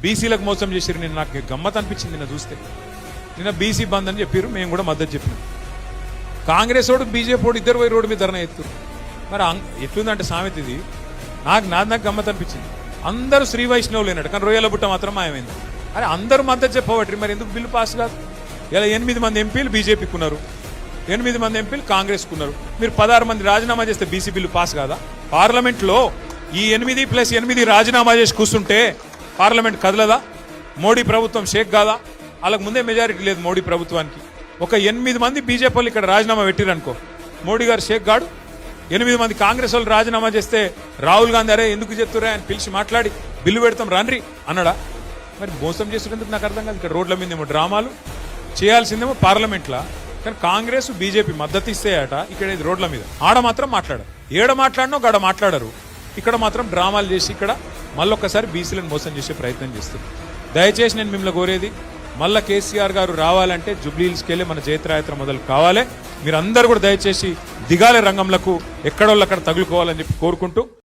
బీసీలకు మోసం చేసిరు. నేను నాకు గమ్మత్ అనిపించింది నిన్న చూస్తే. నిన్న బీసీ బంద్ అని చెప్పారు, మేము కూడా మద్దతు చెప్పినాం. కాంగ్రెస్ వాడు బీజేపీ వాడు ఇద్దరు పోయి రోడ్డు మీద ధర్నా ఎత్తురు. మరి ఎట్లుందంటే సామెత ఇది, నాకు గమ్మత్ అనిపించింది. అందరూ శ్రీ వైష్ణవులు అయినట్టు, కానీ రొయ్యల బుట్ట మాత్రం మాయమైంది. అరే అందరూ మద్దతు చెప్పబట్టి మరి ఎందుకు బిల్లు పాస్ కాదు? ఇలా 8 మంది ఎంపీలు బీజేపీకి ఉన్నారు, 8 మంది ఎంపీలు కాంగ్రెస్కు ఉన్నారు. మీరు 16 మంది రాజీనామా చేస్తే బీసీ బిల్లు పాస్ కాదా? పార్లమెంట్లో ఈ 8+8 రాజీనామా చేసి కూర్చుంటే పార్లమెంట్ కదలదా? మోడీ ప్రభుత్వం షేక్ కాదా? వాళ్ళకు ముందే మెజారిటీ లేదు మోడీ ప్రభుత్వానికి. ఒక 8 మంది బీజేపీ వాళ్ళు ఇక్కడ రాజీనామా పెట్టిరనుకో, మోడీ గారు షేక్ గాడు. 8 మంది కాంగ్రెస్ వాళ్ళు రాజీనామా చేస్తే రాహుల్ గాంధీ అరే ఎందుకు చెప్తురా అని పిలిచి మాట్లాడి బిల్లు పెడతాం రండి అన్నాడా? మరి మోసం చేసేందుకు నాకు అర్థం కాదు. ఇక్కడ రోడ్ల మీద ఏమో డ్రామాలు చేయాల్సిందేమో పార్లమెంట్లో, కానీ కాంగ్రెస్ బీజేపీ మద్దతు ఇస్తేయట ఇక్కడ ఇది రోడ్ల మీద. ఆడ మాత్రం మాట్లాడరు, ఏడ మాట్లాడినో గడ మాట్లాడరు. ఇక్కడ మాత్రం డ్రామాలు చేసి ఇక్కడ మళ్ళొక్కసారి బీసీలను మోసం చేసే ప్రయత్నం చేస్తారు. దయచేసి నేను మిమ్మల్ని కోరేది, మళ్ళా కేసీఆర్ గారు రావాలంటే జూబ్లీహిల్స్కి వెళ్ళి మన జైత్రయాత్ర మొదలు కావాలి. మీరందరూ కూడా దయచేసి దిగాలే రంగంలకు, ఎక్కడోళ్ళు అక్కడ తగులుకోవాలని చెప్పి కోరుకుంటూ